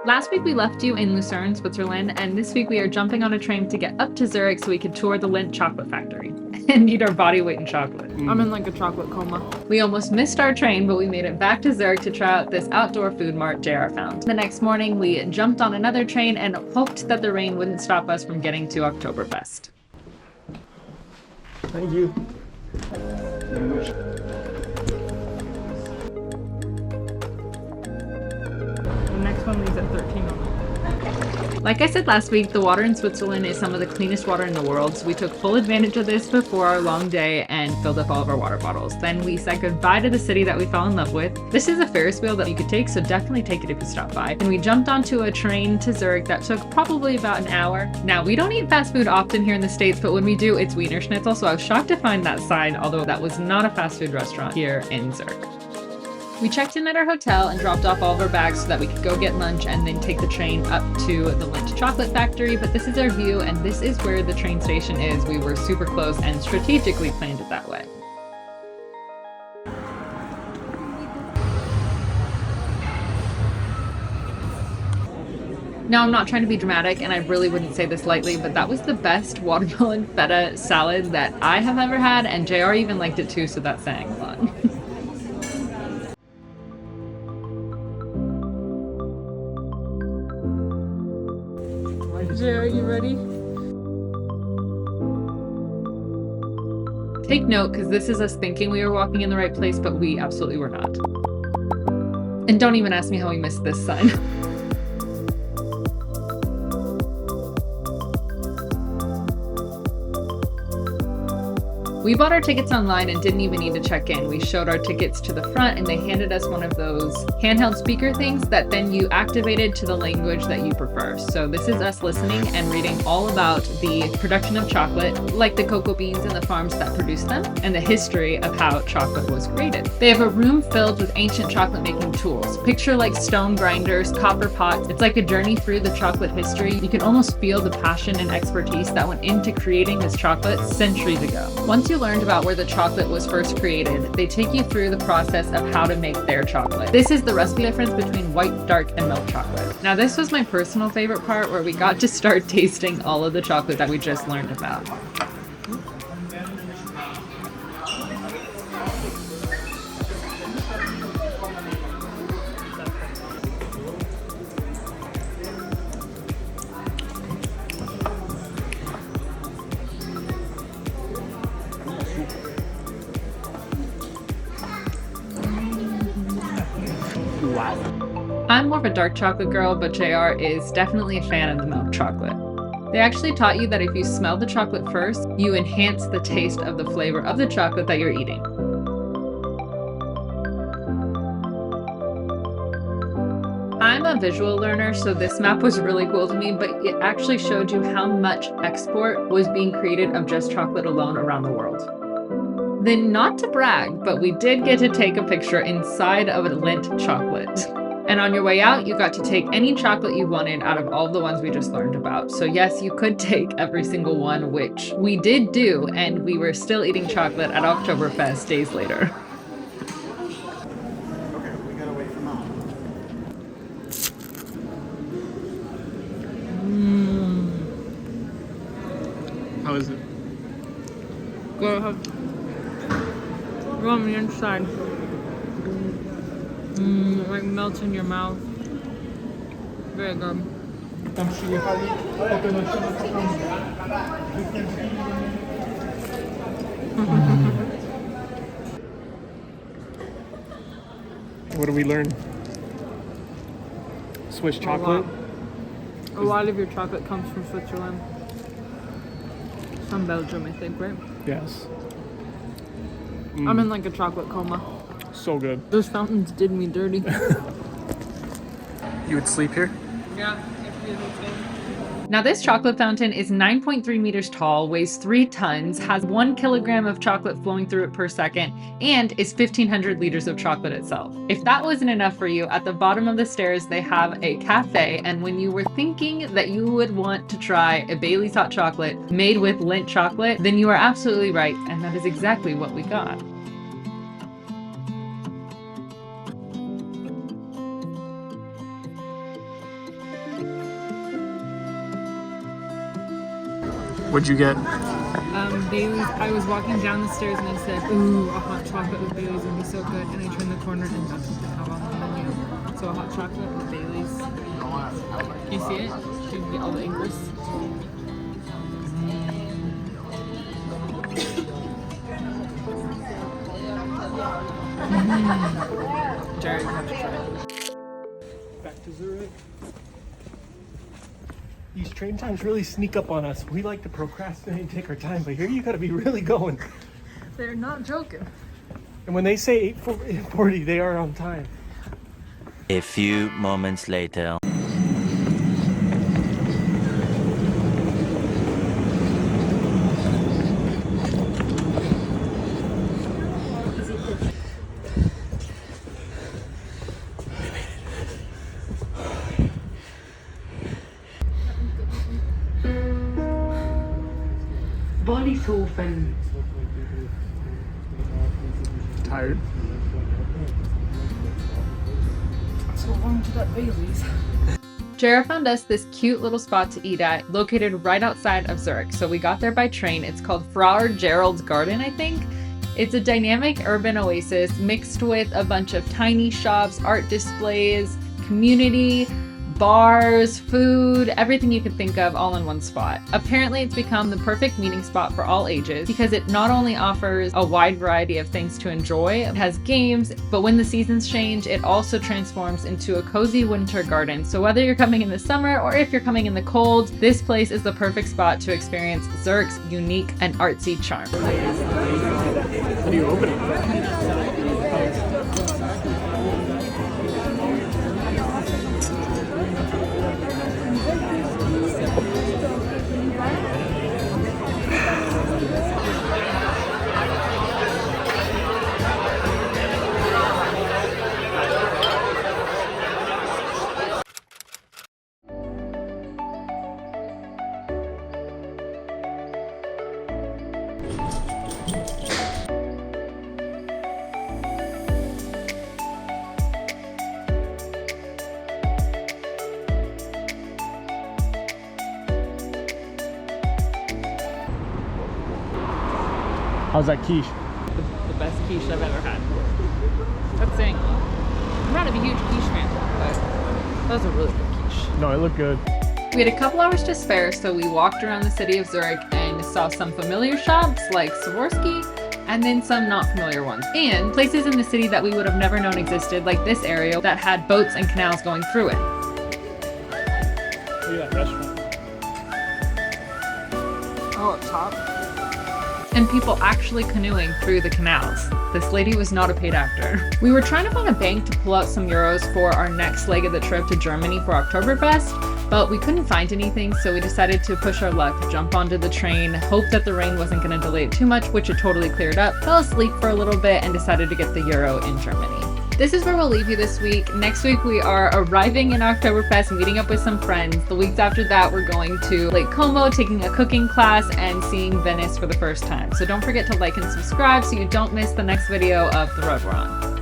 Last week we left you in Lucerne, Switzerland, and this week we are jumping on a train to get up to Zurich so we could tour the Lindt Chocolate Factory and eat our body weight in chocolate. I'm in like a chocolate coma. We almost missed our train, but we made it back to Zurich to try out this outdoor food mart JR found. The next morning we jumped on another train and hoped that the rain wouldn't stop us from getting to Oktoberfest. Thank you. The next one leaves at 13:00. Like I said last week, the water in Switzerland is some of the cleanest water in the world, so we took full advantage of this before our long day and filled up all of our water bottles. Then we said goodbye to the city that we fell in love with. This is a Ferris wheel that you could take, so definitely take it if you stop by. And we jumped onto a train to Zurich that took probably about an hour. Now, we don't eat fast food often here in the States, but when we do, it's Wiener Schnitzel, so I was shocked to find that sign, although that was not a fast food restaurant here in Zurich. We checked in at our hotel and dropped off all of our bags so that we could go get lunch and then take the train up to the Lindt Chocolate Factory. But this is our view, and this is where the train station is. We were super close and strategically planned it that way. Now, I'm not trying to be dramatic, and I really wouldn't say this lightly, but that was the best watermelon feta salad that I have ever had, and JR even liked it too, so that's saying a lot. Jay, are you ready? Take note, because this is us thinking we were walking in the right place, but we absolutely were not. And don't even ask me how we missed this sign. We bought our tickets online and didn't even need to check in. We showed our tickets to the front and they handed us one of those handheld speaker things that then you activated to the language that you prefer. So this is us listening and reading all about the production of chocolate, like the cocoa beans and the farms that produce them, and the history of how chocolate was created. They have a room filled with ancient chocolate making tools. Picture like stone grinders, copper pots. It's like a journey through the chocolate history. You can almost feel the passion and expertise that went into creating this chocolate centuries ago. Once you learned about where the chocolate was first created, they take you through the process of how to make their chocolate. This is the recipe difference between white, dark, and milk chocolate. Now, this was my personal favorite part where we got to start tasting all of the chocolate that we just learned about. Wow. I'm more of a dark chocolate girl, but JR is definitely a fan of the milk chocolate. They actually taught you that if you smell the chocolate first, you enhance the taste of the flavor of the chocolate that you're eating. I'm a visual learner, so this map was really cool to me, but it actually showed you how much export was being created of just chocolate alone around the world. Then, not to brag, but we did get to take a picture inside of a Lindt chocolate. And on your way out, you got to take any chocolate you wanted out of all the ones we just learned about. So yes, you could take every single one, which we did do, and we were still eating chocolate at Oktoberfest days later. Okay, we gotta wait for Mom. How is it? Go ahead. Go on the inside. It like melts in your mouth. Very good. Tam przyjechali, potem What do we learn? Swiss chocolate? A lot of your chocolate comes from Switzerland. Some Belgium, I think, right? Yes. I'm in like a chocolate coma. So good. Those fountains did me dirty. You would sleep here? Yeah. Now, this chocolate fountain is 9.3 meters tall, weighs 3 tons, has 1 kilogram of chocolate flowing through it per second, and is 1,500 liters of chocolate itself. If that wasn't enough for you, at the bottom of the stairs, they have a cafe, and when you were thinking that you would want to try a Bailey's hot chocolate made with Lindt chocolate, then you are absolutely right, and that is exactly what we got. What'd you get? Bailey's. I was walking down the stairs and I said, "Ooh, a hot chocolate with Bailey's would be so good." And I turned the corner and that's what they have on the menu. So a hot chocolate with Bailey's. Can you see it? You can get all the angles. Jared, you have to try it. Back to Zurich. These train times really sneak up on us. We like to procrastinate and take our time, but here you gotta be really going. They're not joking. And when they say 8:40, they are on time. A few moments later. Wollishofen. Tired? So long to that Bailey's. Jara found us this cute little spot to eat at, located right outside of Zurich. So we got there by train. It's called Frau Gerold Garten, I think. It's a dynamic urban oasis mixed with a bunch of tiny shops, art displays, community, bars, food, everything you could think of all in one spot. Apparently it's become the perfect meeting spot for all ages because it not only offers a wide variety of things to enjoy, it has games, but when the seasons change, it also transforms into a cozy winter garden. So whether you're coming in the summer or if you're coming in the cold, this place is the perfect spot to experience Zurich's unique and artsy charm. How do you open it? How's that quiche? The best quiche I've ever had. That's saying. I'm not a huge quiche fan, but that was a really good quiche. No, it looked good. We had a couple hours to spare, so we walked around the city of Zurich and saw some familiar shops like Swarovski and then some not familiar ones. And places in the city that we would have never known existed, like this area that had boats and canals going through it. Look at that restaurant. Oh, up top. And people actually canoeing through the canals. This lady was not a paid actor. We were trying to find a bank to pull out some euros for our next leg of the trip to Germany for Oktoberfest, but we couldn't find anything, so we decided to push our luck, jump onto the train, hope that the rain wasn't going to delay it too much, which it totally cleared up, fell asleep for a little bit, and decided to get the euro in Germany. This is where we'll leave you this week. Next week we are arriving in Oktoberfest, meeting up with some friends. The weeks after that we're going to Lake Como, taking a cooking class, and seeing Venice for the first time. So don't forget to like and subscribe so you don't miss the next video of the road we're on.